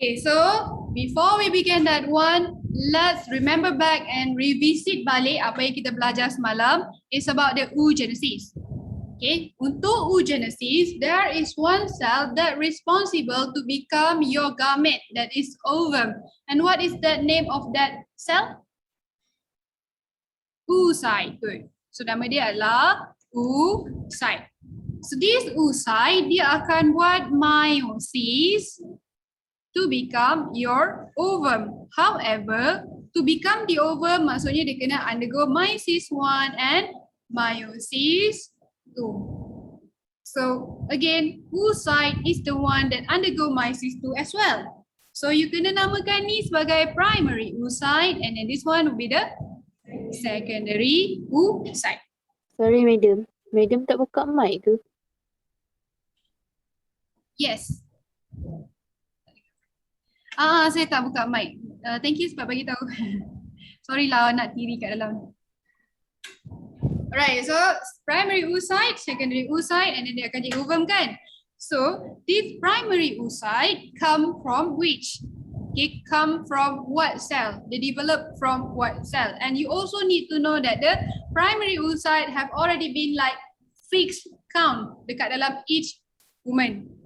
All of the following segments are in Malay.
Okay, so before we begin that one, let's remember back and revisit balik apa yang kita belajar semalam. It's about the oogenesis. Okay, untuk oogenesis, there is one cell that responsible to become your gamete, that is ovum. And what is the name of that cell? Oocyte. Good. So nama dia adalah oocyte. So this oocyte, dia akan buat meiosis to become your ovum. However, to become the ovum, maksudnya dia kena undergo meiosis 1 and meiosis 2. So again, oocyte is the one that undergo meiosis 2 as well. So you kena namakan ni sebagai primary oocyte, and then this one will be the secondary oocyte. Sorry madam. Madam tak buka mic ke? Yes. Saya tak buka mic. Thank you sebab bagi tahu. Sorry lah nak tiri kat dalam. Alright, so primary oocyte, secondary oocyte, and then dia akan jadi ovum kan? So this primary oocyte come from which? Okay, come from what cell? They develop from what cell? And you also need to know that the primary oocyte have already been like fixed count dekat dalam each woman.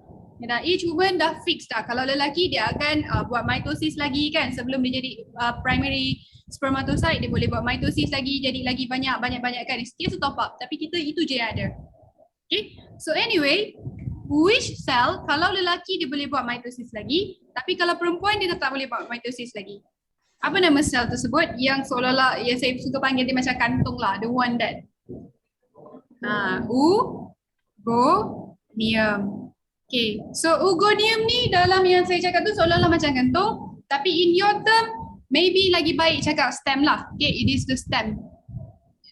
Dan each woman dah fix dah. Kalau lelaki dia akan buat mitosis lagi kan, sebelum dia jadi primary spermatocyte, dia boleh buat mitosis lagi, jadi lagi banyak kan. Dia top up, tapi kita itu je yang ada. Okay, so anyway, which cell kalau lelaki dia boleh buat mitosis lagi, tapi kalau perempuan dia tak boleh buat mitosis lagi. Apa nama sel tersebut yang seolah-olah yang saya suka panggil dia macam kantung lah, the one that oogonium. Okay, so oogonium ni dalam yang saya cakap tu seolah-olah macam kantung, tapi in your term maybe lagi baik cakap stem lah. Okay, it is the stem.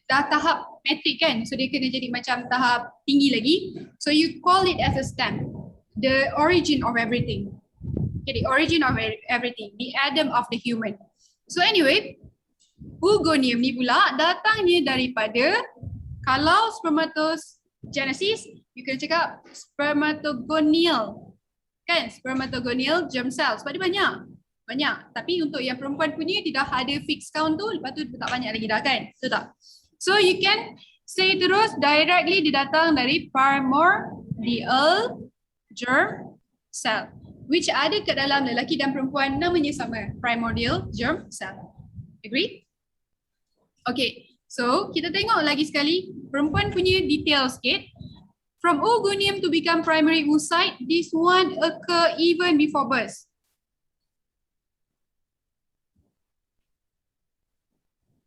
Dah tahap matric kan, so dia kena jadi macam tahap tinggi lagi. So you call it as a stem, the origin of everything. Okay, the origin of everything, the Adam of the human. So anyway, oogonium ni pula datangnya daripada, kalau spermatogenesis, you can cakap spermatogonial. Kan? Spermatogonial germ cell. Sebab dia banyak. Tapi untuk yang perempuan punya, dia dah ada fixed count tu, lepas tu tak banyak lagi dah kan? Betul tak? So you can say terus directly dia datang dari primordial germ cell, which ada kat dalam lelaki dan perempuan, namanya sama, primordial germ cell. Agree? Okay, so kita tengok lagi sekali perempuan punya detail sikit. From oogonium to become primary oocyte, this one occur even before birth.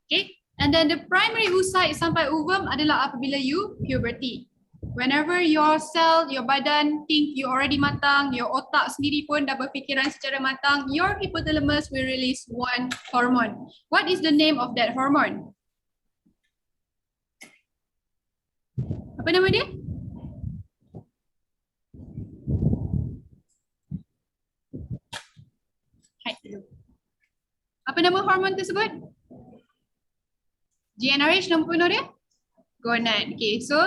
Okay, and then the primary oocyte sampai ovum adalah apabila you puberty. Whenever your cell, your badan think you already matang, your otak sendiri pun dah berfikiran secara matang, your hypothalamus will release one hormone. What is the name of that hormone? Apa nama dia? Apa nama hormon tersebut? GnRH, nama penuh dia? Gonad. Okay, so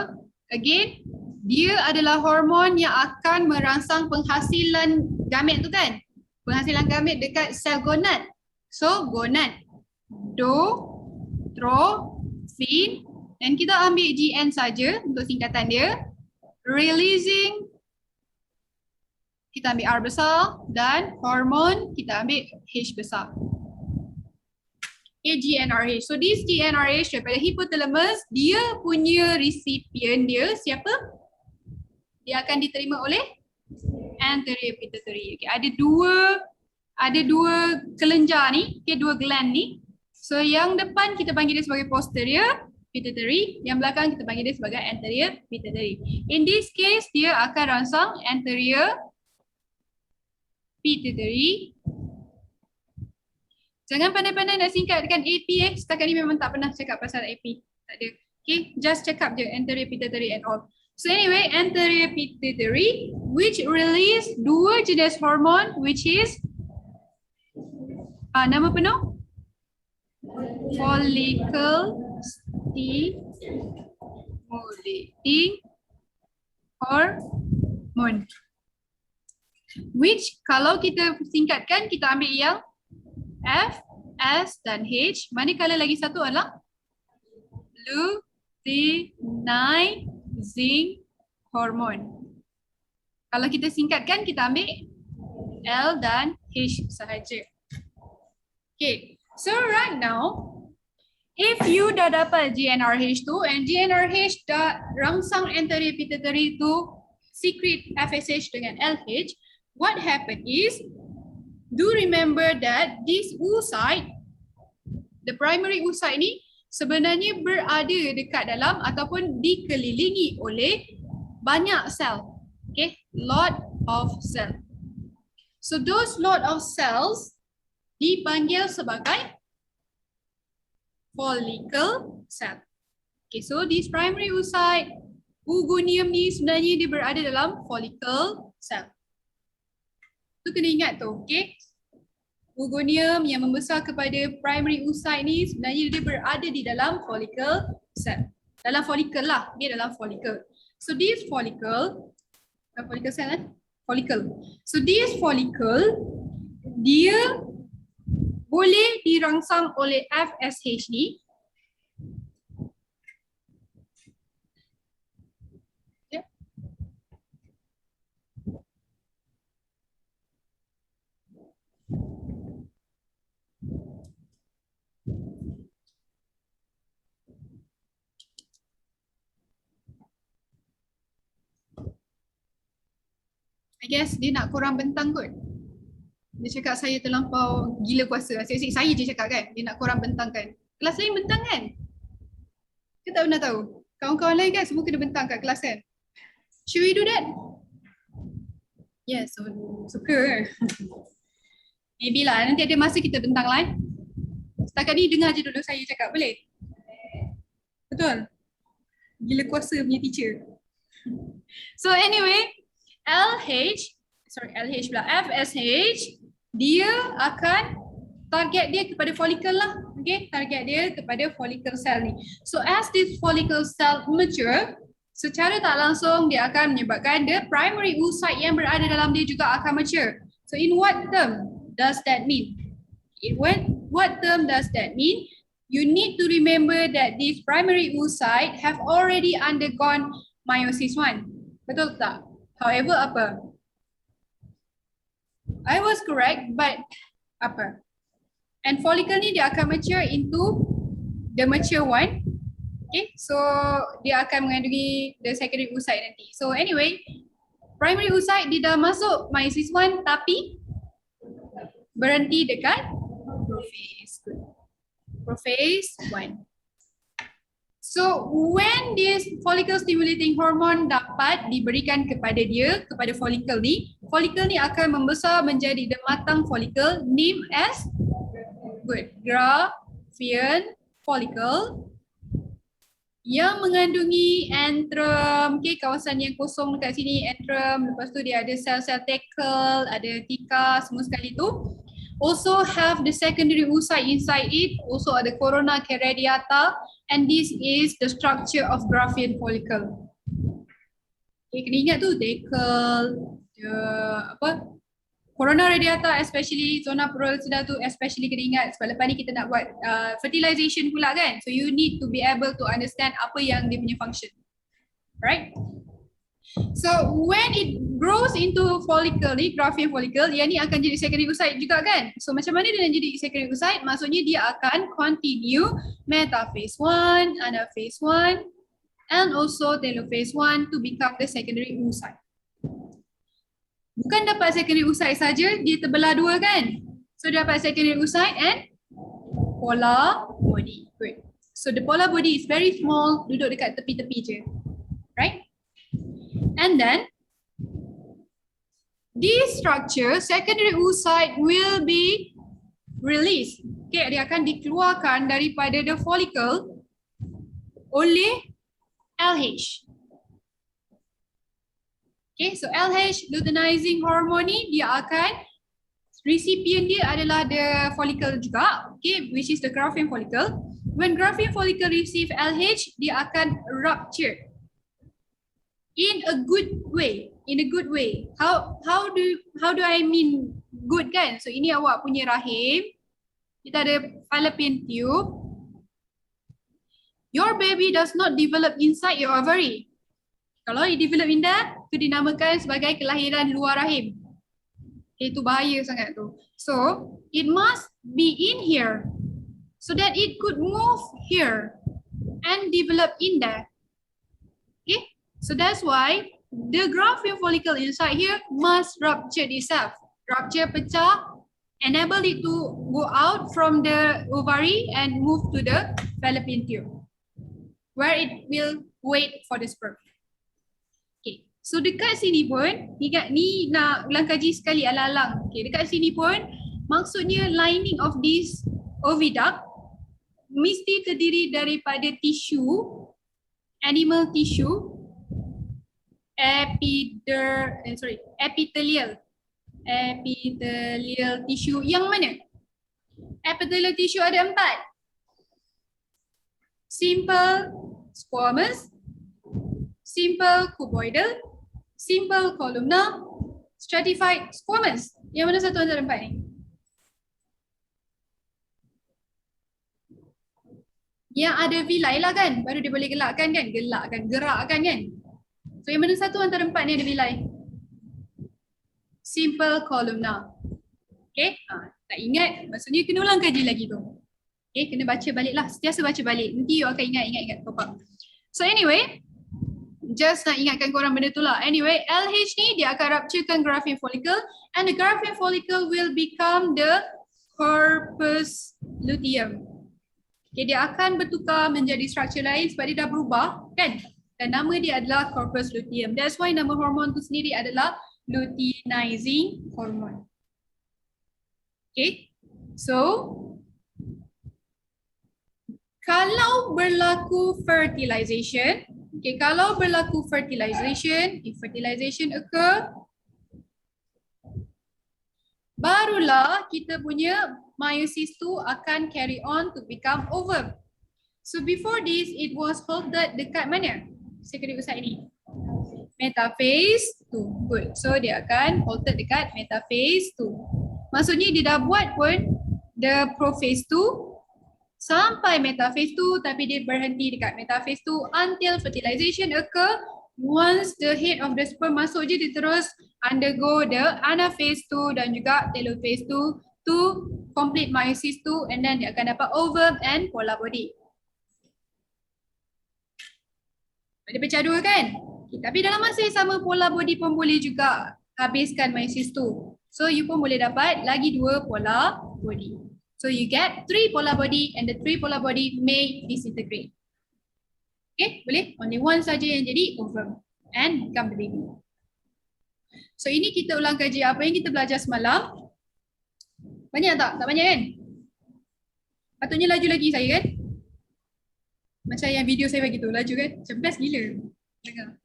again, dia adalah hormon yang akan merangsang penghasilan gamet tu kan? Penghasilan gamet dekat sel gonad. So gonad, fin, dan kita ambil GN saja untuk singkatan dia. Releasing, kita ambil R besar, dan hormon kita ambil H besar. GnRH. So this GnRH daripada hypothalamus, dia punya recipient dia siapa? Dia akan diterima oleh anterior pituitary. Okay, ada dua kelenjar ni, okay, dua gland ni. So yang depan kita panggil dia sebagai posterior pituitary, yang belakang kita panggil dia sebagai anterior pituitary. In this case, dia akan rangsang anterior pituitary. Jangan pandai-pandai nak singkatkan AP setakat ni memang tak pernah cakap pasal AP. Tak ada. Okay, just cakap je anterior pituitary and all. So anyway, anterior pituitary which release dua jenis hormon, which is nama penuh? Follicle stimulating hormone. Which kalau kita singkatkan, kita ambil yang F, S dan H. Manakala lagi satu adalah luteinizing hormone. Kalau kita singkatkan, kita ambil L dan H sahaja. Okay, so right now, if you dah dapat GnRH tu and GnRH dah rangsang enteri pituitary to secrete FSH dengan LH, what happen is, do remember that this oocyte, the primary oocyte ni sebenarnya berada dekat dalam ataupun dikelilingi oleh banyak sel. Okay, lot of cell. So those lot of cells dipanggil sebagai follicle cell. Okay, so this primary oocyte, oogonium ni sebenarnya dia berada dalam follicle cell. Tu kena ingat tu, okay? Oogonium yang membesar kepada primary oocyte ni sebenarnya dia berada di dalam follicle cell. Dalam follicle lah, dia dalam follicle. So this follicle cell kan? Follicle. So this follicle, dia boleh dirangsang oleh FSH ni. Yeah. I guess dia nak korang bentang kot. Dia cakap saya terlampau gila kuasa. Saya je cakap kan. Dia nak korang bentangkan. Kelas lain bentang kan? Kita tak pernah tahu. Kawan-kawan lain kan semua kena bentang kat kelas kan? Should we do that? Yes, suka kan? Maybe lah. Nanti ada masa kita bentang lah. Setakat ni dengar je dulu saya cakap. Boleh? Betul? Gila kuasa punya teacher. So anyway, LH pula, FSH, dia akan target dia kepada follicle lah. Okay, target dia kepada follicle cell ni. So as this follicle cell mature, secara tak langsung dia akan menyebabkan the primary oocyte yang berada dalam dia juga akan mature. So in what term does that mean? What term does that mean? You need to remember that this primary oocyte have already undergone meiosis 1. Betul tak? However, apa? I was correct, but apa? And follicle ni dia akan mature into the mature one. Okay, so dia akan mengandungi the secondary oocyte nanti. So anyway, primary oocyte dia dah masuk meiosis 1 tapi berhenti dekat prophase. Prophase 1. So when this follicle stimulating hormone dapat diberikan kepada dia, kepada follicle ni akan membesar menjadi the matang follicle named as Graafian follicle yang mengandungi antrum, okay, kawasan yang kosong dekat sini antrum, lepas tu dia ada sel-sel Tekel, ada Tika, semua sekali tu. Also have the secondary oocyte inside it, also ada corona radiata, and this is the structure of Graafian follicle. Okay, kena ingat tu Tekel, corona radiata especially, zona pleurosidal tu especially kena ingat sebab lepas ni kita nak buat fertilization pula kan. So you need to be able to understand apa yang dia punya function. Right? So when it grows into follicle ni, Graafian follicle, yang ni akan jadi secondary oocyte juga kan. So macam mana dia nak jadi secondary oocyte? Maksudnya dia akan continue metaphase 1, anaphase 1 and also telophase 1 to become the secondary oocyte. Bukan dapat secondary oocyte saja, dia terbelah dua kan. So dia dapat secondary oocyte and polar body. Good. So the polar body is very small, duduk dekat tepi-tepi je. Right? And then this structure, secondary oocyte will be released. Okay, dia akan dikeluarkan daripada the follicle oleh LH. Okay, so LH, luteinizing hormone ni, dia akan, recipient dia adalah the follicle juga, okay, which is the Graafian follicle. When Graafian follicle receive LH, dia akan rupture in a good way. in a good way. How do I mean good kan? So ini awak punya rahim. Kita ada fallopian tube. Your baby does not develop inside your ovary. Kalau it develop in that, itu dinamakan sebagai kelahiran luar rahim. Itu bahaya sangat tu. So it must be in here so that it could move here and develop in there. Okay, so that's why the Graafian follicle inside here must rupture itself. Rupture, pecah, enable it to go out from the ovary and move to the fallopian tube, where it will wait for the sperm. Okay, so dekat sini pun, ni nak ulang kaji sekali alang-alang. Okay, dekat sini pun, maksudnya lining of this oviduct mesti terdiri daripada tisu, animal tissue, epithelial tissue yang mana? Epithelial tissue ada 4. Simple squamous, simple cuboidal, simple columnar, stratified squamous. Yang mana satu antara 4 ni? Yang ada villi lah kan, baru dia boleh gerakkan kan, gerakkan kan. So yang mana satu antara 4 ni ada villi? Simple columnar. Okay, tak ingat, maksudnya kena ulang kaji lagi tu. Okay, kena baca balik lah, sentiasa baca balik, nanti you akan ingat pop-up. So anyway, just nak ingatkan korang benda tu lah. Anyway, LH ni dia akan rupturekan Graafian follicle and the Graafian follicle will become the corpus luteum. Okay, dia akan bertukar menjadi struktur lain sebab dia dah berubah kan, dan nama dia adalah corpus luteum. That's why nama hormon tu sendiri adalah luteinizing hormone. Okay, so kalau berlaku fertilization, okay, kalau berlaku fertilization, if fertilization occur, barulah kita punya meiosis tu akan carry on to become ovum. So before this, it was halted dekat mana? Sekali usai ini. Metaphase 2. Good. So dia akan halted dekat metaphase 2. Maksudnya dia dah buat pun the prophase 2 sampai metaphase 2 tapi dia berhenti dekat metaphase 2 until fertilization occur. Once the head of the sperm masuk je, dia terus undergo the anaphase 2 dan juga telophase 2 to complete meiosis 2 and then dia akan dapat ovum and polar body. Dia pecah dua kan? Okay, tapi dalam masa yang sama polar body pun boleh juga habiskan meiosis 2. So you pun boleh dapat lagi 2 polar body. So you get 3 polar body and the 3 polar body may disintegrate. Okay, boleh? Only one saja yang jadi ovum and become the baby. So ini kita ulang kaji apa yang kita belajar semalam. Banyak tak? Tak banyak kan? Patutnya laju lagi saya kan? Macam yang video saya bagi tu, laju kan? Macam best gila. Dengar.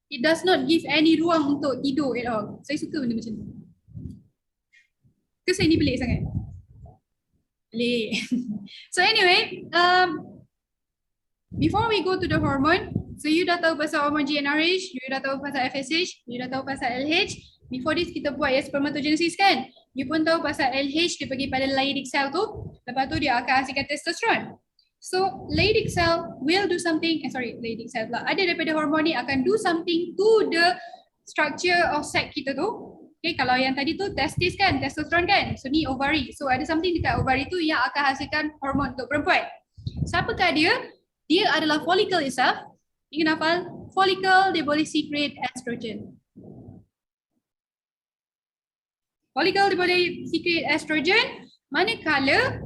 It does not give any ruang untuk tidur at all. Saya suka benda macam tu. Ke saya ni pelik sangat? Pelik. So anyway, before we go to the hormone, so you dah tahu pasal hormon GnRH, you dah tahu pasal FSH, you dah tahu pasal LH. Before this kita buat ya spermatogenesis kan? You pun tahu pasal LH dia pergi pada Leydig cell tu. Lepas tu dia akan hasilkan testosteron. So Leydig cell will do something, Leydig cell pula. Ada daripada hormon ni akan do something to the structure of sac kita tu. Okay, kalau yang tadi tu testis kan, testosteron kan. So ni ovary. So ada something dekat ovary tu yang akan hasilkan hormon untuk perempuan. Siapakah dia? Dia adalah follicle itself. Ingat hafal? Follicle dia boleh secrete estrogen. Follicle dia boleh secrete estrogen. Manakala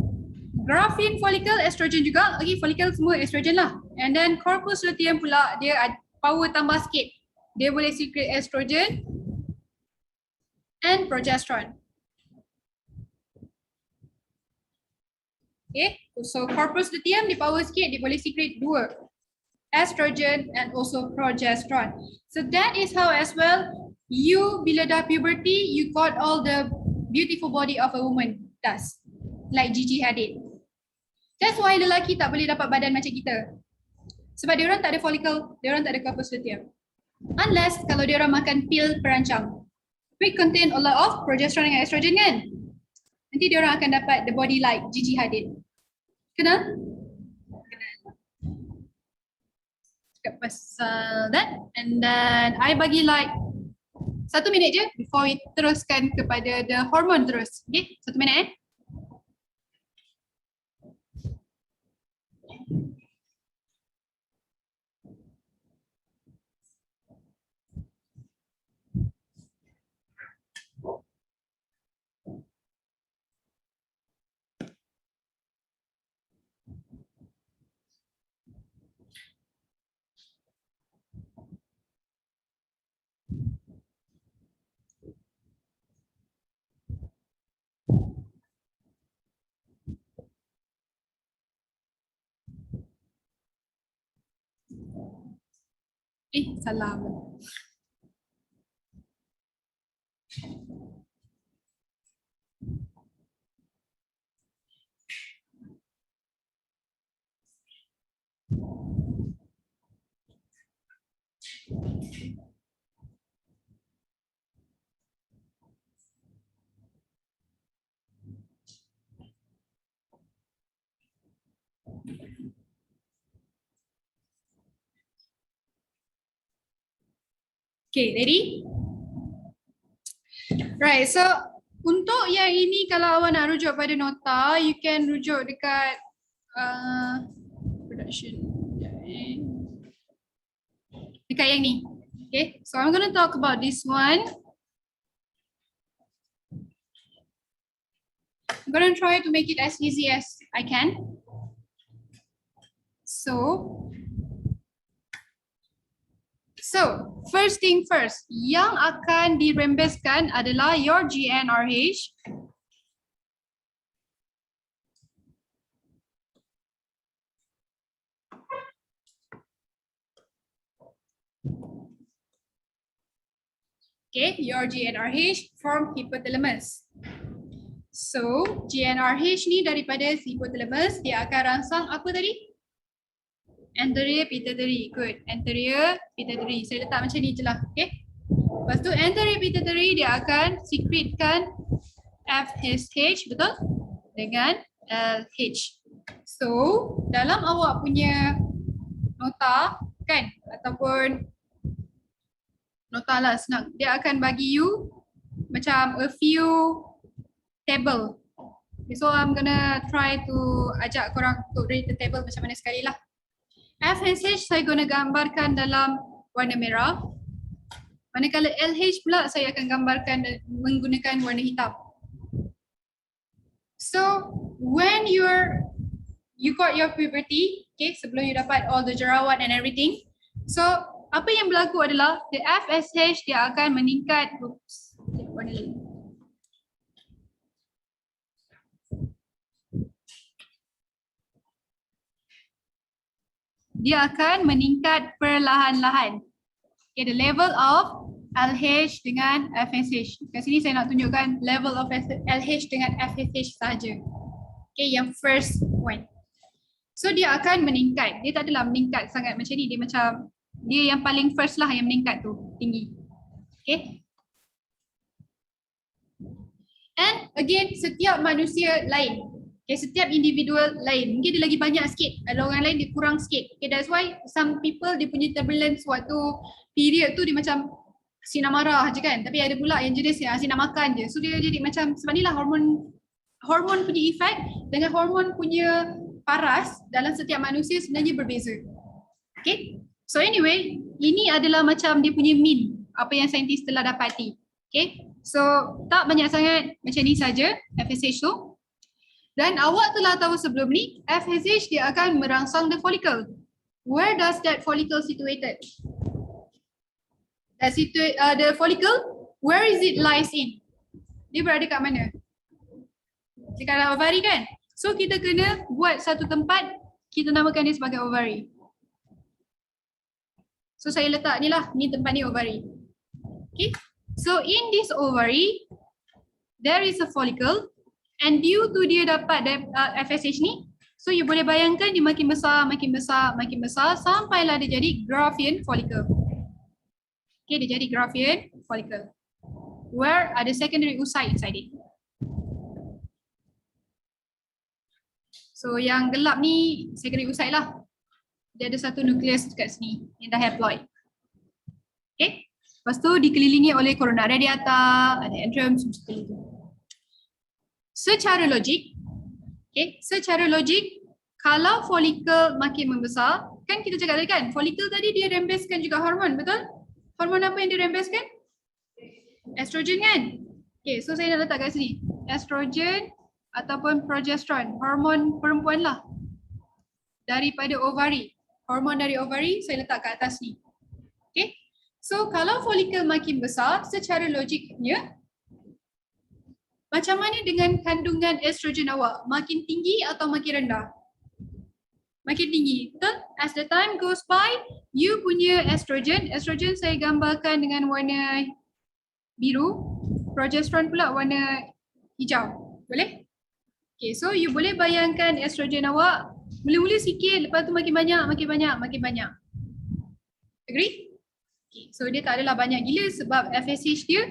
Graafian follicle estrogen juga. Okay, follicle semua estrogen lah. And then corpus luteum pula dia power tambah sikit. Dia boleh secrete estrogen and progesterone. Okay, so corpus luteum dia power sikit, dia boleh secrete 2. Estrogen and also progesterone. So that is how as well you bila dah puberty, you got all the beautiful body of a woman does. Like Gigi Hadid. That's why lelaki tak boleh dapat badan macam kita. Sebab dia orang tak ada follicle, dia orang tak ada corpus luteum. Unless kalau dia orang makan pil perancang. Which contain a lot of progesterone dengan estrogen kan? Nanti dia orang akan dapat the body like Gigi Hadid. Kenal? Kenal. Cakap pasal that. And then I bagi like 1 minit je before we teruskan kepada the hormone terus. Okay, 1 minit salah. Okay, ready? Right, so untuk yang ini kalau awak nak rujuk pada nota, you can rujuk dekat production. Dekat yang ni. Okay, so I'm going to talk about this one. I'm going to try to make it as easy as I can. So, first thing first, yang akan dirembeskan adalah your GnRH. Okay, your GnRH from hypothalamus. So, GnRH ni daripada hypothalamus, dia akan rangsang apa tadi? Anterior pituitary. Good. Anterior pituitary. Saya letak macam ni je lah. Okay. Lepas tu anterior pituitary dia akan secretkan FSH, betul? Dengan LH. So, dalam awak punya nota kan, ataupun nota lah senang. Dia akan bagi you macam a few table. Okay, so I'm gonna try to ajak korang untuk read the table macam mana sekali lah. FSH saya guna gambarkan dalam warna merah. Manakala LH pula saya akan gambarkan menggunakan warna hitam. So when you got your puberty, okay, sebelum you dapat all the jerawat and everything. So apa yang berlaku adalah the FSH dia akan meningkat. Oops, warna lain. Dia akan meningkat perlahan-lahan. Okay, the level of LH dengan FSH. Kat sini saya nak tunjukkan level of LH dengan FSH sahaja. Okay, yang first point. So dia akan meningkat. Dia tak adalah meningkat sangat macam ni. Dia macam, dia yang paling first lah yang meningkat tu, tinggi. Okay. And again, setiap manusia lain. Okay, setiap individual lain. Mungkin dia lagi banyak sikit. Ada orang lain dia kurang sikit. Okay, that's why some people dia punya turbulence waktu period tu dia macam asyik nak marah je kan. Tapi ada pula yang jenis asyik nak makan je. So dia jadi macam sebab inilah hormon punya effect dengan hormon punya paras dalam setiap manusia sebenarnya berbeza. Okay. So anyway, ini adalah macam dia punya mean. Apa yang saintis telah dapati. Okay. So tak banyak sangat macam ni saja FSH tu. Dan awak telah tahu sebelum ni, FSH dia akan merangsang the follicle. Where does that follicle situated? The follicle, where is it lies in? Dia berada kat mana? Dekat dalam ovari kan? So kita kena buat satu tempat, kita namakan dia sebagai ovari. So saya letak ni lah, ni tempat ni ovari. Okay, so in this ovary, there is a follicle. And due to dia dapat FSH ni, so you boleh bayangkan dia makin besar, makin besar, makin besar sampailah dia jadi Graafian follicle. Okay, dia jadi Graafian follicle. Where ada secondary oocyte inside it. So yang gelap ni secondary oocyte lah. Dia ada satu nukleus dekat sini yang dah haploid. Okay. Lepas tu dikelilingi oleh corona radiata, ada antrum, seperti itu. Secara logik, okay, secara logik, kalau folikel makin membesar, kan kita cakap tadi kan, folikel tadi dia rembeskan juga hormon, betul? Hormon apa yang dirembeskan? Estrogen kan? Okay, so saya nak letak kat sini. Estrogen ataupun progesteron, hormon perempuan lah. Daripada ovari. Hormon dari ovari saya letak kat atas ni. Okay. So kalau folikel makin besar, secara logiknya, macam mana dengan kandungan estrogen awak? Makin tinggi atau makin rendah? Makin tinggi, betul? As the time goes by, you punya estrogen saya gambarkan dengan warna biru, progesteron pula warna hijau. Boleh? Okay, so you boleh bayangkan estrogen awak mula-mula sikit, lepas tu makin banyak. Agree? Okay, so dia tak adalah banyak gila sebab FSH dia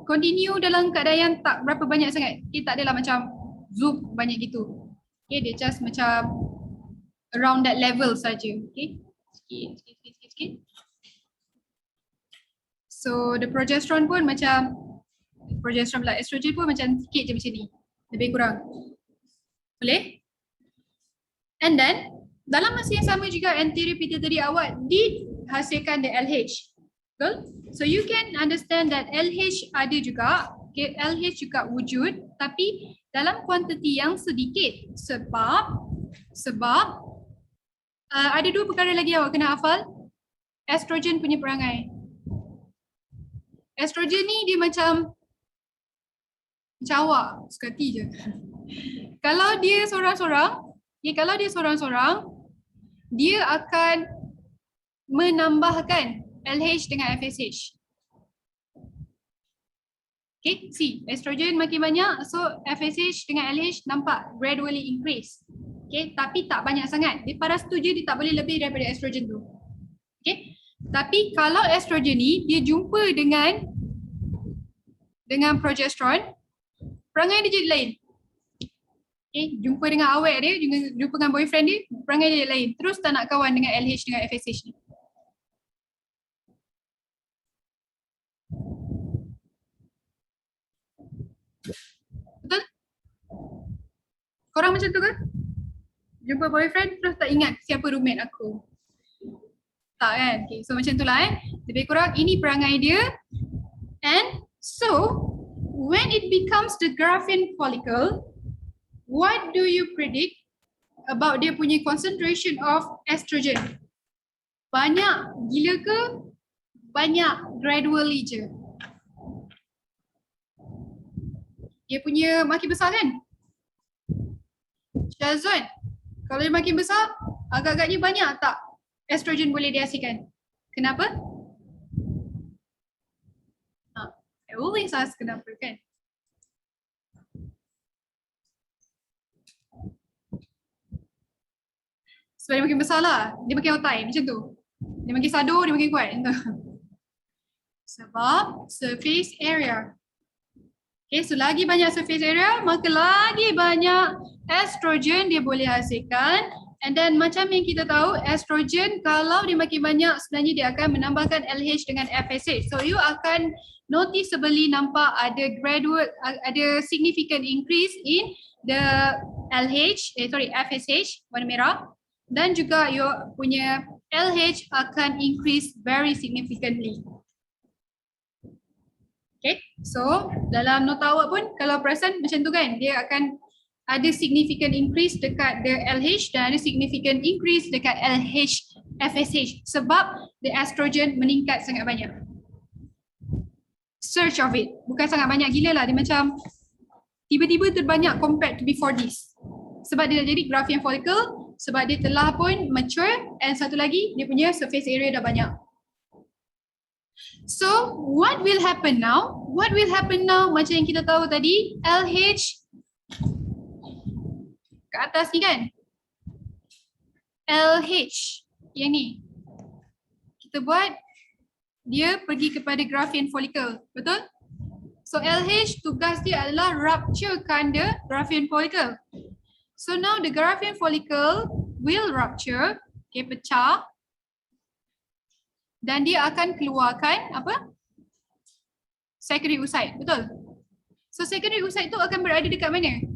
continue dalam keadaan yang tak berapa banyak sangat. Okay, tak adalah macam zoom banyak gitu. Okay, dia just macam around that level saja. Okay, sikit. So the progesterone pun macam, estrogen pun macam sikit je macam ni. Lebih kurang. Boleh? And then, dalam masa yang sama juga anterior pituitary awak dihasilkan the LH. Betul? So you can understand that LH ada juga, okay, LH juga wujud tapi dalam kuantiti yang sedikit sebab ada dua perkara lagi awak kena hafal. Estrogen punya perangai. Estrogen ni dia macam awak, sekati je. Kalau dia seorang-seorang, dia akan menambahkan LH dengan FSH. Okay, see, estrogen makin banyak, so FSH dengan LH nampak gradually increase. Okay, tapi tak banyak sangat. Dia paras tu je, dia tak boleh lebih daripada estrogen tu. Okay, tapi kalau estrogen ni, dia jumpa dengan progesteron, perangai dia jadi lain. Okay, jumpa dengan awet dia, jumpa dengan boyfriend dia, perangai dia jadi lain. Terus tak nak kawan dengan LH dengan FSH ni. Betul? Korang macam tu ke? Jumpa boyfriend terus tak ingat siapa roommate aku. Tak kan? Okay, so macam itulah lebih kurang ini perangai dia. And so when it becomes the Graafian follicle, what do you predict about dia punya concentration of estrogen? Banyak gila ke? Banyak gradually je. Dia punya makin besar kan? Syazwan, kalau dia makin besar, agak-agaknya banyak tak estrogen boleh dihasilkan? Kenapa? I always ask kenapa kan? Sebab dia makin besar lah, dia makin otai macam tu. Dia makin sadur, dia makin kuat. Sebab surface area. Okay, so lagi banyak surface area, maka lagi banyak estrogen dia boleh hasilkan. And then macam yang kita tahu, estrogen kalau dia makin banyak, sebenarnya dia akan menambahkan LH dengan FSH. So you akan noticeably nampak ada significant increase in the FSH warna merah. Dan juga you punya LH akan increase very significantly. Okay, so dalam nota awak pun kalau perasan macam tu kan, dia akan ada significant increase dekat the LH dan ada significant increase dekat LH FSH sebab the estrogen meningkat sangat banyak. Search of it, bukan sangat banyak gila lah, dia macam tiba-tiba terbanyak compared to before this. Sebab dia dah jadi Graafian follicle, sebab dia telah pun mature, and satu lagi dia punya surface area dah banyak. So what will happen now? What will happen now macam yang kita tahu tadi, LH ke atas ni kan? LH yang ni. kita buat, dia pergi kepada Graafian follicle, betul? So LH tugas dia adalah rupturekan the Graafian follicle. So now the Graafian follicle will rupture, okay, pecah, dan dia akan keluarkan apa? Secondary oocyte, betul? So secondary oocyte tu akan berada dekat mana?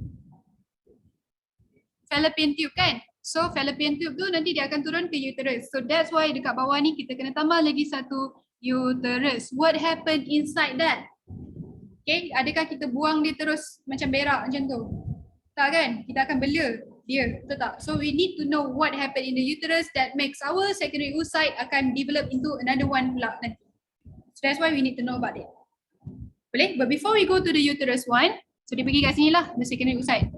Fallopian tube kan? So fallopian tube tu nanti dia akan turun ke uterus. So that's why dekat bawah ni kita kena tambah lagi satu uterus. What happened inside that? Okay, adakah kita buang dia terus macam berak macam tu? Tak kan? Kita akan bela dia, betul tak? So we need to know what happened in the uterus that makes our secondary oocyte akan develop into another one pula nanti. So that's why we need to know about it. Boleh? But before we go to the uterus one, so dia pergi kat sini lah, the secondary oocyte.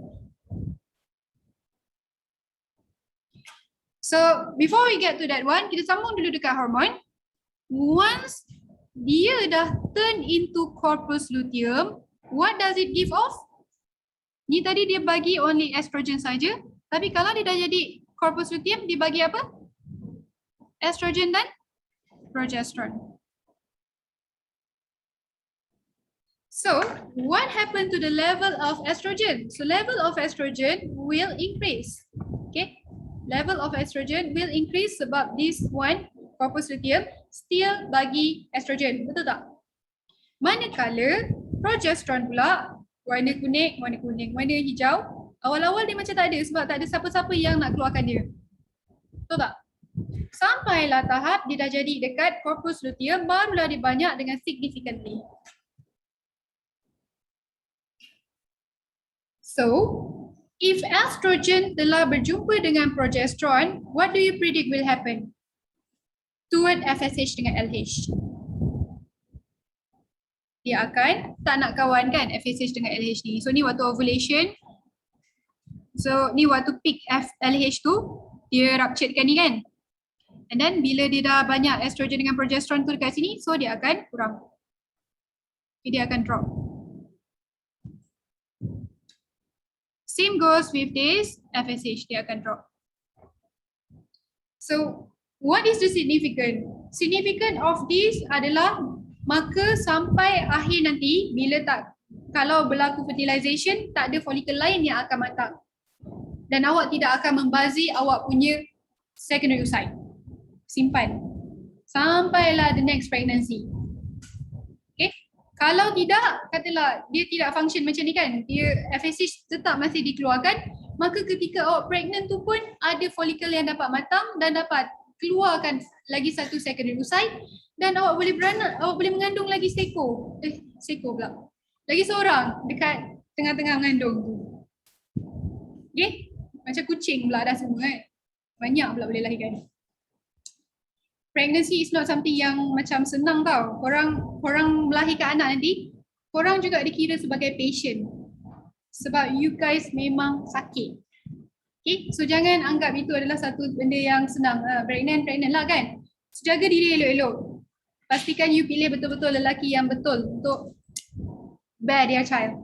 So before we get to that one, kita sambung dulu dekat hormone. Once dia dah turn into corpus luteum, what does it give off? Ni tadi dia bagi only estrogen saja, tapi kalau dia dah jadi corpus luteum, dia bagi apa? Estrogen dan progesterone. So, what happened to the level of estrogen? So, level of estrogen will increase. Okay, level of estrogen will increase sebab this one corpus luteum still bagi estrogen, betul tak? Manakala progesterone pula warna kuning, warna hijau, awal-awal dia macam tak ada sebab tak ada siapa-siapa yang nak keluarkan dia. Betul tak? Sampailah tahap dia dah jadi dekat corpus luteum, barulah dia banyak dengan significantly. So, if estrogen telah berjumpa dengan progesterone, what do you predict will happen toward FSH dengan LH? Dia akan tak nak kawan kan FSH dengan LH ni. So ni waktu ovulation. So ni waktu peak LH tu, dia rupturekan ni kan. And then bila dia dah banyak estrogen dengan progesterone tu dekat sini, so dia akan kurang. Dia akan drop. Same goes with this FSH, dia akan drop. So what is the significant? Significant of this adalah maka sampai akhir nanti bila kalau berlaku fertilization, tak ada follicle lain yang akan matang. Dan awak tidak akan membazir awak punya secondary oocyte. Simpan. Sampailah the next pregnancy. Okay. Kalau tidak, katalah dia tidak function macam ni kan, dia FSH tetap masih dikeluarkan, maka ketika awak pregnant tu pun ada follicle yang dapat matang dan dapat keluarkan lagi satu secondary oocyte dan awak boleh beranak, awak boleh mengandung lagi seko pula. Lagi seorang dekat tengah-tengah mengandung tu. Okay? Macam kucing pula dah semua kan. Banyak pula boleh lahirkan. Pregnancy is not something yang macam senang tau. Korang melahirkan anak nanti, korang juga dikira sebagai patient. Sebab you guys memang sakit. Okay, so jangan anggap itu adalah satu benda yang senang. Pregnant lah kan. So jaga diri elok-elok. Pastikan you pilih betul-betul lelaki yang betul untuk bear their child.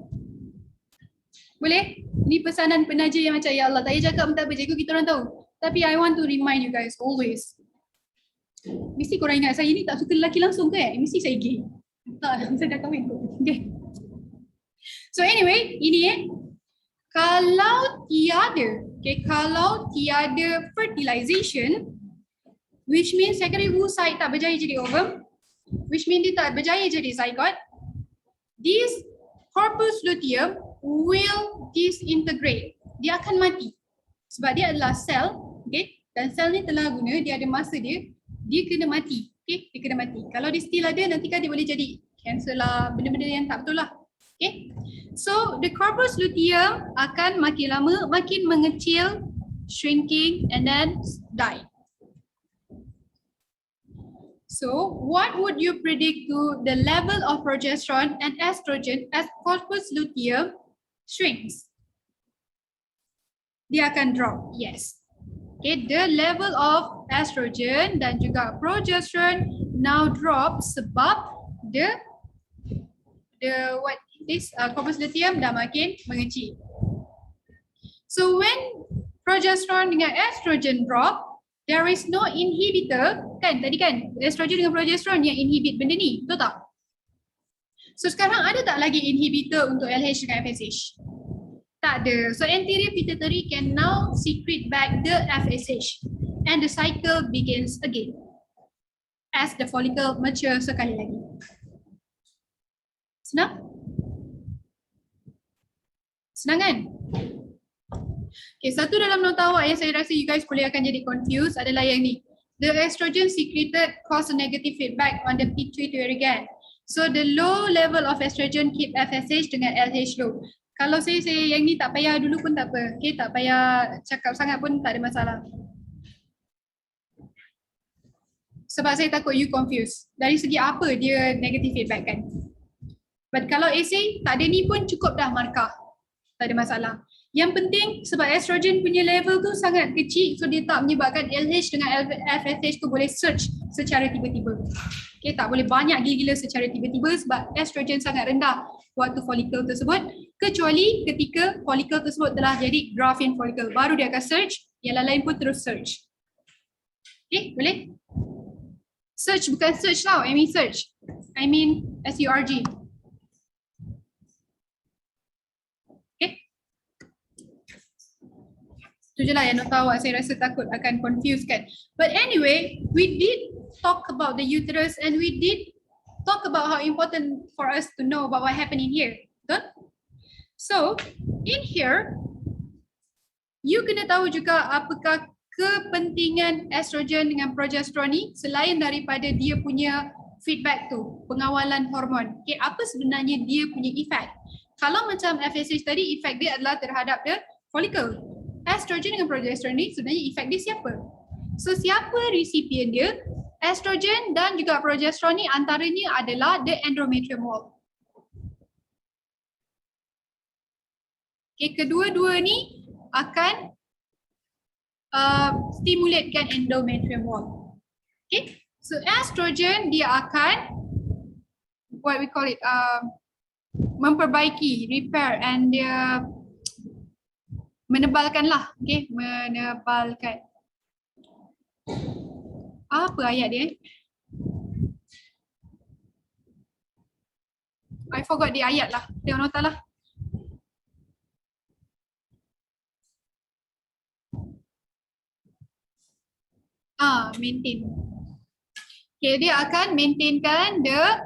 Boleh? Ini pesanan penaja yang macam, ya Allah, tak payah cakap entah apa, cikgu kita orang tahu. Tapi I want to remind you guys always. Mesti korang ingat saya ni tak suka lelaki langsung ke? Mesti saya gay. Tak, saya dah kahwin tu. Okay. So anyway, ini kalau tiada fertilization, which means secondary oocyte tak berjaya jadi ovum, which means dia tak berjaya jadi zygote, this corpus luteum will disintegrate. Dia akan mati. Sebab dia adalah sel, okay? Dan sel ni telah guna, dia ada masa dia kena mati. Okay? Dia kena mati. Kalau dia still ada, nanti kan dia boleh jadi cancer lah, benda-benda yang tak betul lah. Okay? So the corpus luteum akan makin lama makin mengecil, shrinking and then die. So what would you predict to the level of progesterone and estrogen as corpus luteum shrinks? Dia akan drop. Yes. Okay, the level of estrogen dan juga progesterone now drop sebab corpus luteum dah makin mengecil. So when progesterone dengan estrogen drop, There is no inhibitor, kan tadi kan, estrogen dengan progesterone yang inhibit benda ni, betul tak? So sekarang ada tak lagi inhibitor untuk LH dengan FSH? Tak ada. So anterior pituitary can now secrete back the FSH and the cycle begins again as the follicle mature sekali lagi. Senang? Senang kan? Okay, satu dalam nota awak yang saya rasa you guys boleh akan jadi confused adalah yang ni. The estrogen secreted cause a negative feedback on the pituitary gland. So the low level of estrogen keep FSH dengan LH low. Kalau saya yang ni tak payah dulu pun tak apa. Okay, tak payah cakap sangat pun tak ada masalah. Sebab saya takut you confused. Dari segi apa dia negative feedback kan? But kalau essay tak ada ni pun cukup dah markah. Tak ada masalah. Yang penting sebab estrogen punya level tu sangat kecil, so dia tak menyebabkan LH dengan FSH tu boleh surge secara tiba-tiba. Okay, tak boleh banyak gila-gila secara tiba-tiba sebab estrogen sangat rendah waktu follicle tersebut, kecuali ketika follicle tersebut telah jadi Graafian follicle, baru dia akan surge, yang lain-lain pun terus surge. Okay, boleh? Surge bukan surge tau, I mean surge. I mean SURG. Itu je lah yang nota awak saya rasa takut akan confuse kan. But anyway, we did talk about the uterus and we did talk about how important for us to know about what happened in here. Betul? So, in here, you kena tahu juga apakah kepentingan estrogen dengan progesterone ni selain daripada dia punya feedback tu, pengawalan hormon. Okay, apa sebenarnya dia punya effect? Kalau macam FSH tadi, effect dia adalah terhadap the follicle. Estrogen dengan progesterone ni sebenarnya efek dia siapa? So siapa resipien dia? Estrogen dan juga progesterone ni antaranya adalah the endometrium wall. Okay, kedua-dua ni akan stimulatekan endometrium wall. Okay, so estrogen dia akan what we call it memperbaiki, repair and dia menebalkan lah, okay, menebalkan. Apa ayat dia? I forgot the ayat lah, tengok nota lah. Maintain. Okay, dia akan maintainkan the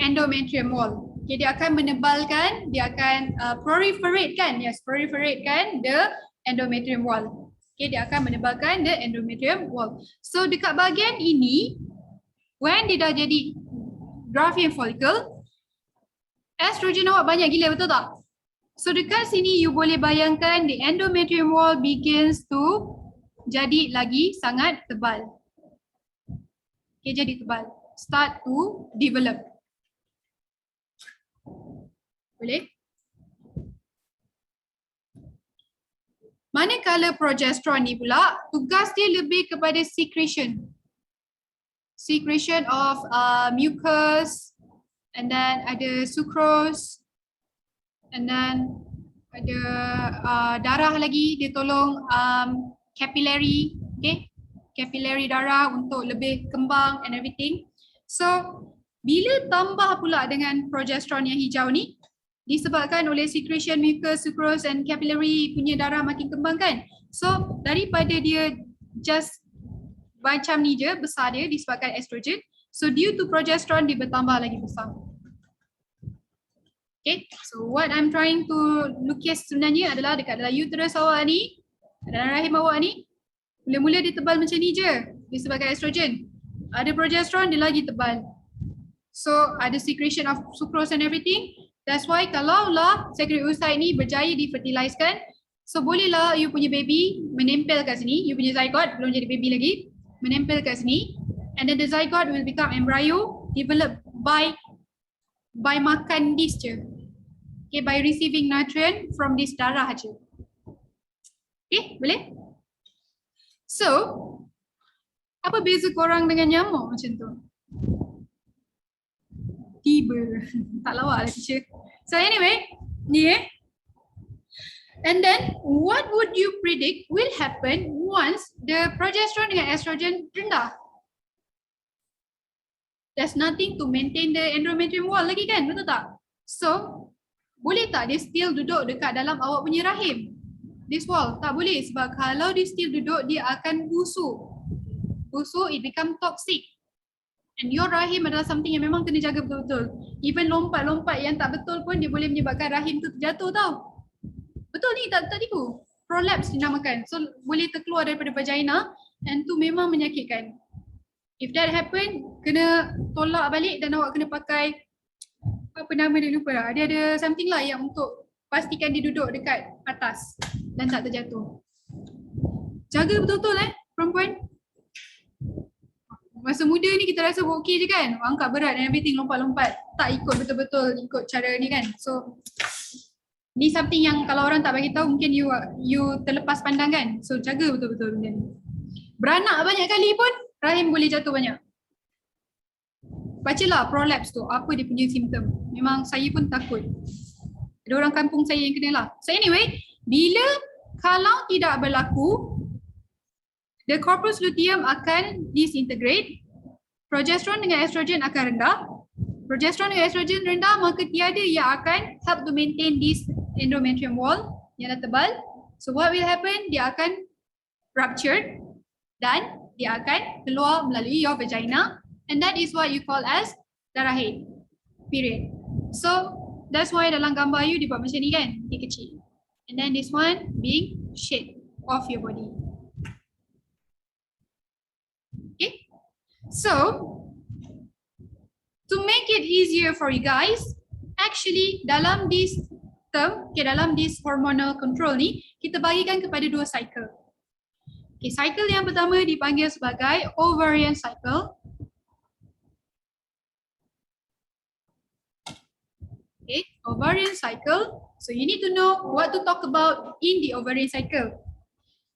endometrium wall. Okay, dia akan menebalkan, dia akan proliferate kan, yes, proliferate kan the endometrium wall. Okay, dia akan menebalkan the endometrium wall. So dekat bahagian ini, when dia dah jadi Graafian follicle, estrogen awak banyak gila, betul tak? So dekat sini you boleh bayangkan the endometrium wall begins to jadi lagi sangat tebal. Okay, jadi tebal. Start to develop. Boleh? Manakala progesterone ni pula, tugas dia lebih kepada secretion. Secretion of mucus, and then ada sucrose, and then ada darah lagi, dia tolong capillary, okay? Capillary darah untuk lebih kembang and everything. So, bila tambah pula dengan progesterone yang hijau ni, disebabkan oleh secretion mucus, sucrose and capillary punya darah makin kembang kan. So daripada dia just macam ni je besar dia disebabkan estrogen. So due to progesterone dia bertambah lagi besar. Okay, so what I'm trying to lukis sebenarnya adalah dekat dalam uterus awak ni, dalam rahim awak ni, mula-mula dia tebal macam ni je disebabkan estrogen. Ada progesterone dia lagi tebal. So ada secretion of sucrose and everything. That's why kalaulah secrete oocyte ni berjaya difertilizekan, so bolehlah you punya baby menempel kat sini, you punya zygote belum jadi baby lagi, menempel kat sini, and then the zygote will become embryo, develop by makan this je. Okay, by receiving nutrient from this darah je. Okay, boleh? So, apa beza korang dengan nyamuk macam tu? Tiba. Tak lawak lah teacher. So anyway, ni And then what would you predict will happen once the progesterone dengan estrogen rendah? There's nothing to maintain the endometrium wall lagi kan, betul tak? So, boleh tak dia still duduk dekat dalam awak punya rahim? This wall, tak boleh sebab kalau dia still duduk, dia akan busuk. Busuk, it become toxic. And your rahim adalah something yang memang kena jaga betul-betul. Even lompat-lompat yang tak betul pun dia boleh menyebabkan rahim tu terjatuh tau. Betul ni, tak tipu. Prolapse dinamakan. So boleh terkeluar daripada vagina and tu memang menyakitkan. If that happen, kena tolak balik dan awak kena pakai apa nama dia, lupa lah. Dia ada something lah yang untuk pastikan dia duduk dekat atas dan tak terjatuh. Jaga betul-betul perempuan. Masa muda ni kita rasa okey je kan, angkat berat dan everything, lompat-lompat, tak ikut betul-betul ikut cara ni kan. So ni something yang kalau orang tak bagi tahu mungkin you terlepas pandang kan. So jaga betul-betul benda ni. Beranak banyak kali pun rahim boleh jatuh banyak. Bacalah prolapse tu, apa dia punya simptom. Memang saya pun takut. Ada orang kampung saya yang kena lah. So anyway, kalau tidak berlaku, the corpus luteum akan disintegrate, progesterone dengan estrogen akan rendah. Progesterone dengan estrogen rendah, maka tiada yang akan help to maintain this endometrium wall yang dah tebal. So what will happen? Dia akan ruptured dan dia akan keluar melalui your vagina, and that is what you call as darah haid. Period. So that's why dalam gambar you dibuat macam ni kan, kecil. And then this one being shed off your body. Okay, so to make it easier for you guys, actually dalam this term, dalam this hormonal control ni, kita bagikan kepada 2 cycle. Okay, cycle yang pertama dipanggil sebagai ovarian cycle. Okay, ovarian cycle. So you need to know what to talk about in the ovarian cycle.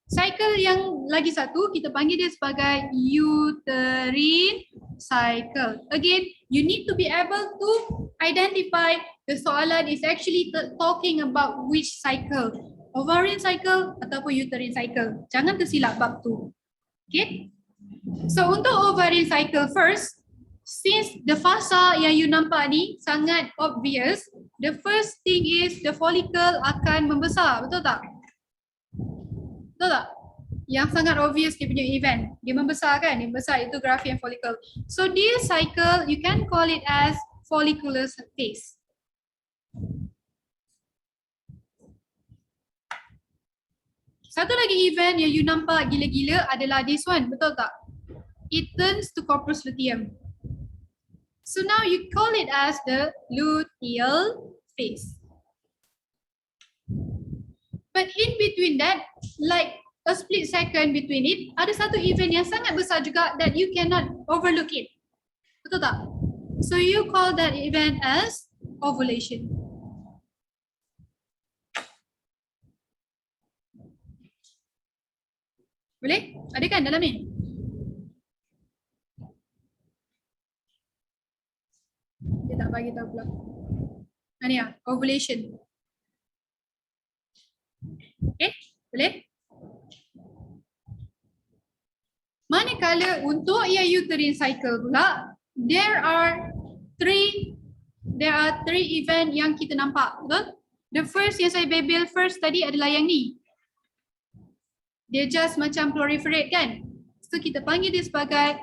Cycle yang lagi satu kita panggil dia sebagai uterine cycle. Again, you need to be able to identify the soalan is actually talking about which cycle, ovarian cycle ataupun uterine cycle. Jangan tersilap bab tu. Okay? So untuk ovarian cycle first, since the fasa yang you nampak ni sangat obvious, the first thing is the follicle akan membesar, betul tak? Betul tak? Yang sangat obvious dia punya event. Dia membesar kan? Dia membesar, itu Graafian follicle. So this cycle, you can call it as follicular phase. Satu lagi event yang you nampak gila-gila adalah this one, betul tak? It turns to corpus luteum. So now you call it as the luteal phase. But in between that, like a split second between it, ada satu event yang sangat besar juga that you cannot overlook it. Betul tak? So you call that event as ovulation. Boleh? Ada kan dalam ni? Dia tak bagi tahu pula. Ni ya, ovulation. Okay, boleh? Manakala untuk yang uterine cycle pula, there are three event yang kita nampak, betul? The first yang saya bebel first tadi adalah yang ni. Dia just macam proliferate kan? So kita panggil dia sebagai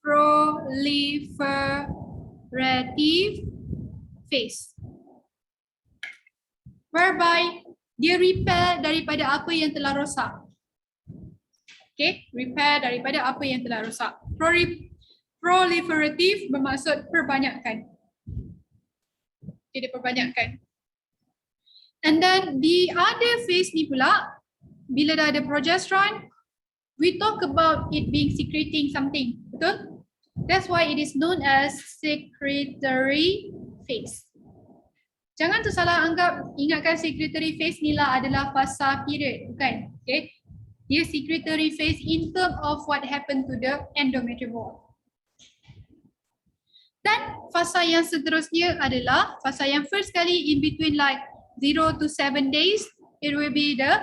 proliferative phase. Whereby dia repair daripada apa yang telah rosak. Okay, repair daripada apa yang telah rosak. Proliferative bermaksud perbanyakkan. Okay, dia perbanyakkan. And then the other phase ni pula, bila dah ada progesterone, we talk about it being secreting something, betul? That's why it is known as secretory phase. Jangan tersalah anggap, ingatkan secretory phase ni lah adalah fasa period, bukan? Okay, dia secretory phase in terms of what happened to the endometrium wall. Dan fasa yang seterusnya adalah fasa yang first kali in between like 0 to 7 days, It will be the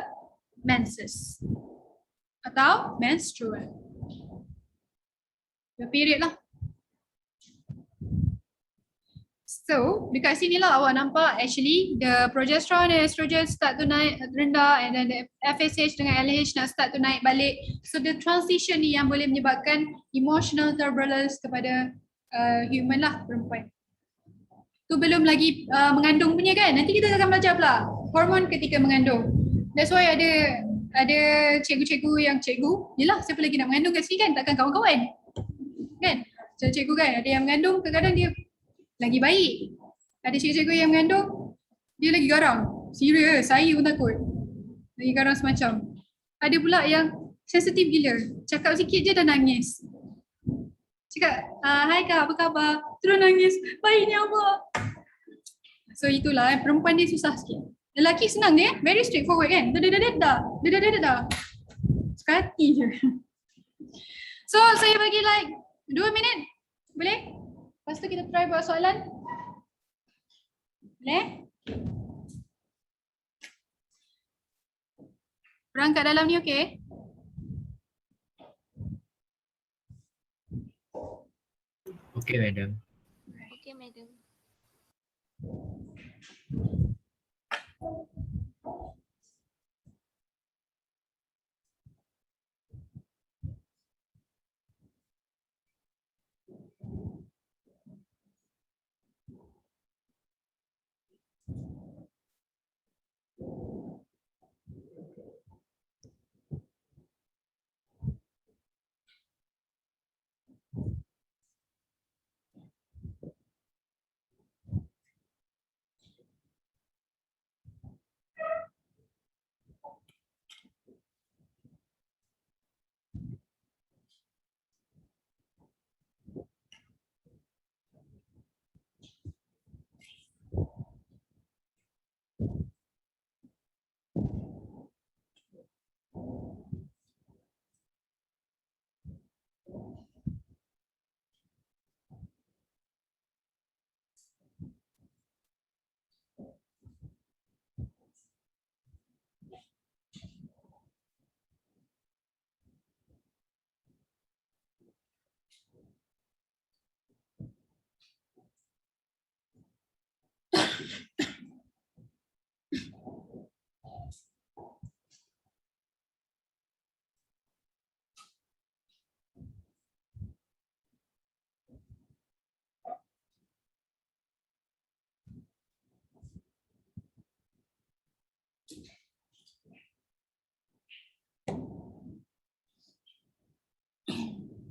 menses atau menstrual. The period lah. So, dekat sini lah awak nampak actually the progesterone and estrogen start to naik rendah, and then the FSH dengan LH nak start to naik balik. So, the transition ni yang boleh menyebabkan emotional turbulence kepada human lah, perempuan. Tu belum lagi mengandung punya kan. Nanti kita akan belajar pula hormon ketika mengandung. That's why ada cikgu-cikgu yang yelah siapa lagi nak mengandung kat sini kan, takkan kawan-kawan. Kan? Cikgu kan ada yang mengandung kadang-kadang dia lagi baik. Ada cikgu-cikgu yang mengandung, dia lagi garang. Serius, saya pun takut. Lagi garang semacam. Ada pula yang sensitif gila. Cakap sikit je dah nangis. Cakap, hai kak, apa khabar? Terus nangis. Baiknya apa? So itulah, perempuan dia susah sikit. Lelaki senang dia, very straightforward kan? Dah. Suka hati je. So saya bagi like 2 minit. Boleh? Lepas tu kita try buat soalan. Boleh? Orang kat dalam ni okey? Okay, madam. Okay, madam.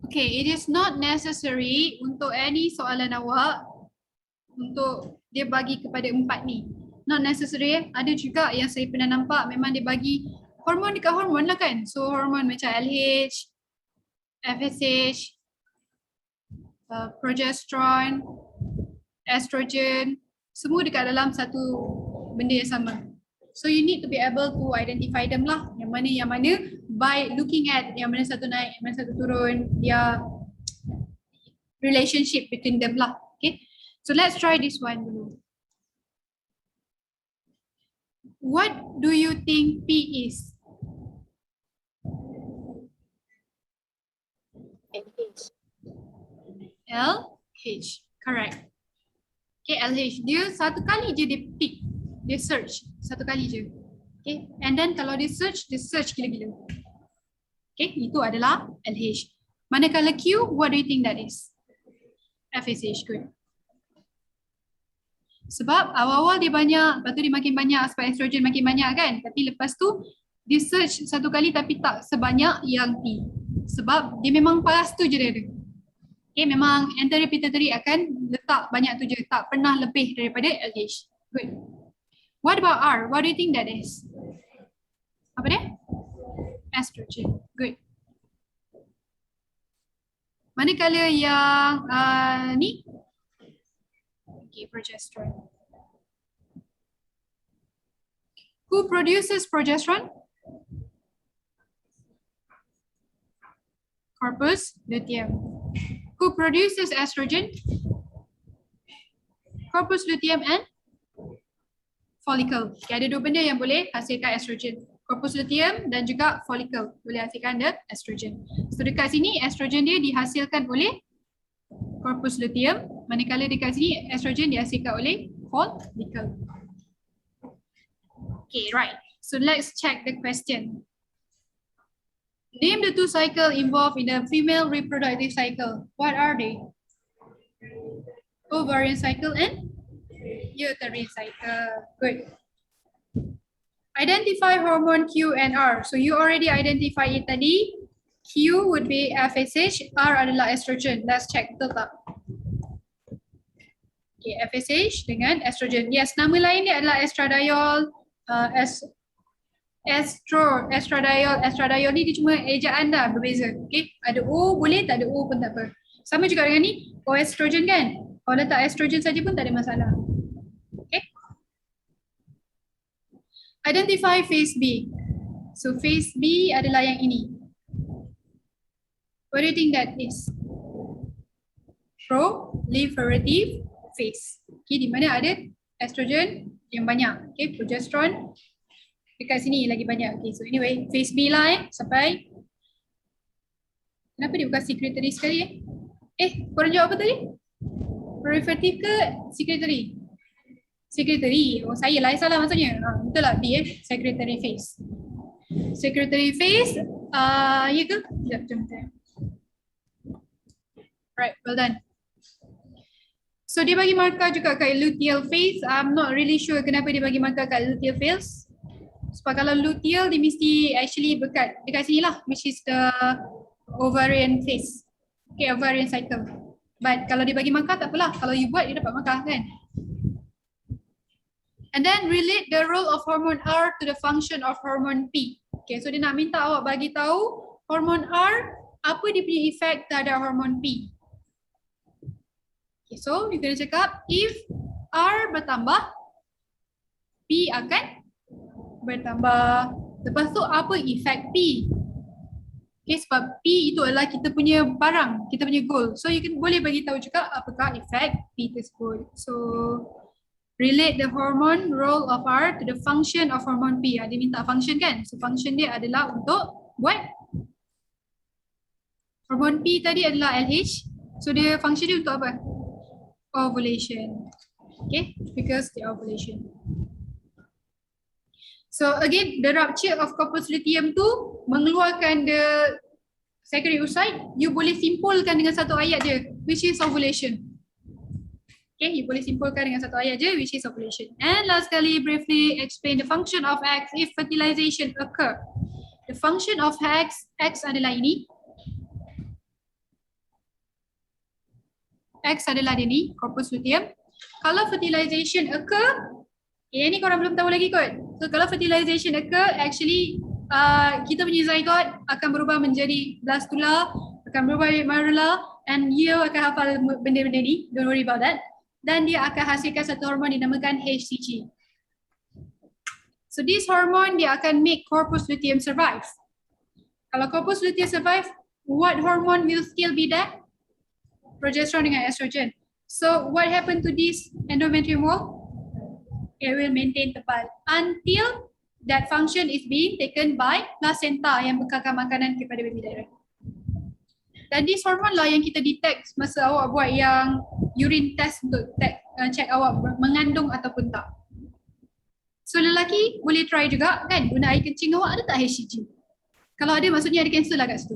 Okay, it is not necessary untuk any soalan awak untuk dia bagi kepada 4 ni. Not necessary. Ada juga yang saya pernah nampak memang dia bagi hormon dekat hormon lah kan. So hormon macam LH, FSH, progesterone, estrogen, semua dekat dalam satu benda yang sama. So you need to be able to identify them lah. Yang mana by looking at yang mana satu naik, yang mana satu turun, dia relationship between them lah. Okay. So let's try this one dulu. What do you think P is? LH. LH. Correct. Okay, LH. Dia satu kali je dia pick. Dia search. Satu kali je. Okay. And then kalau dia search gila-gila. Okay, itu adalah LH. Manakala Q, what do you think that is? FSH, good. Sebab awal-awal dia banyak, lepas tu dia makin banyak sebab estrogen makin banyak kan. Tapi lepas tu dia search satu kali tapi tak sebanyak yang P. Sebab dia memang paras tu je dia ada. Okay, memang antara-pituitary akan letak banyak tu je. Tak pernah lebih daripada LH. Good. What about R? What do you think that is? Apa dia? Estrogen. Good. Manakala yang ni? Okay, progesterone. Who produces progesterone? Corpus luteum. Who produces estrogen? Corpus luteum and follicle. Okay, ada dua benda yang boleh hasilkan estrogen. Corpus luteum dan juga follicle boleh hasilkan the estrogen. So dekat sini estrogen dia dihasilkan oleh corpus luteum, manakala dekat sini estrogen dihasilkan oleh follicle. Okay, right. So let's check the question. Name the two cycles involved in the female reproductive cycle. What are they? Ovarian cycle and uterine cycle. Good. Identify hormone Q and R. So you already identify it tadi. Q would be FSH, R adalah estrogen. Let's check, betul tak? Okay, FSH dengan estrogen. Yes, nama lain dia adalah estradiol, estradiol. Estradiol ni dia cuma ejaan dah berbeza. Okay, ada O boleh, tak ada O pun tak apa. Sama juga dengan ni, estrogen kan? Kalau letak estrogen saja pun tak ada masalah. Okay. Identify phase B. So phase B adalah yang ini. What do you think that is? Proliferative phase. Okay, di mana ada estrogen yang banyak. Okay, progesterone dekat sini lagi banyak. Okay, so anyway, phase B lah sampai. Kenapa dia bukan secretary sekali korang jawab apa tadi? Proliferative ke secretary? Secretary. Oh, saya lah yang salah maksudnya. Betul lah B secretary phase. Secretary phase, ya ke? Sekejap, jom tengok. Right, well done. So dia bagi markah juga kat luteal phase. I'm not really sure kenapa dia bagi markah kat luteal phase. Sebab kalau luteal dia mesti actually dekat sini lah, which is the ovarian phase. Okay, ovarian cycle. But kalau dia bagi markah tak apalah. Kalau you buat dia dapat markah kan. And then relate the role of hormone R to the function of hormone P. Okay, so dia nak minta awak bagi tahu hormone R, apa dia punya efek terhadap hormone P. Okay, so you kena cakap if R bertambah, P akan bertambah. Lepas tu apa efek P? Okay, sebab P itu adalah kita punya barang, kita punya goal. So you can boleh bagi tahu juga apakah efek P tersebut. So relate the hormone role of R to the function of hormone P. Dia minta function kan? So function dia adalah untuk buat hormone P tadi adalah LH. So dia function dia untuk apa? Ovulation. Okay, because the ovulation. So again, the rupture of corpus luteum tu mengeluarkan the secondary oocyte. You boleh simpulkan dengan satu ayat je, which is ovulation. Okay, you boleh simpulkan dengan satu ayat je, which is ovulation. And last kali, briefly explain the function of X if fertilization occur. The function of X adalah ini. X adalah dia ni, corpus luteum. Kalau fertilization occur, yang ni korang belum tahu lagi kot. So kalau fertilization occur, actually kita punya zygote akan berubah menjadi blastula, akan berubah menjadi marula, and you akan hafal benda-benda ni, don't worry about that. Dan dia akan hasilkan satu hormon dinamakan HCG. So this hormone dia akan make corpus luteum survive. Kalau corpus luteum survive, what hormone will still be there? Progesterone dengan estrogen. So what happened to this endometrium wall? It will maintain tebal until that function is being taken by placenta yang bekalkan makanan kepada baby direct. Dan this hormone lah yang kita detect masa awak buat yang urine test untuk check awak mengandung ataupun tak. So lelaki boleh try juga kan, guna air kencing awak ada tak HCG? Kalau ada maksudnya ada cancer lah kat situ.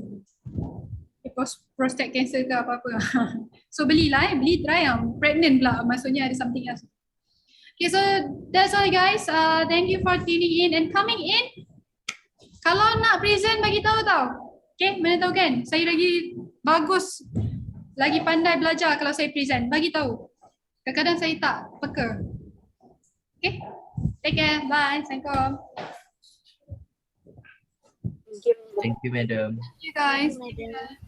Prostate cancer ke apa-apa. So belilah beli try yang pregnant pula maksudnya ada something else. Okay, so that's all guys. Thank you for tuning in and coming in. Kalau nak present bagi tahu tau. Okay, mana tahu kan? Saya lagi bagus, lagi pandai belajar kalau saya present. Bagi tahu. Kadang-kadang saya tak peka. Okay, take care. Bye. Assalamualaikum. Thank you, madam. Thank you guys. Thank you, madam.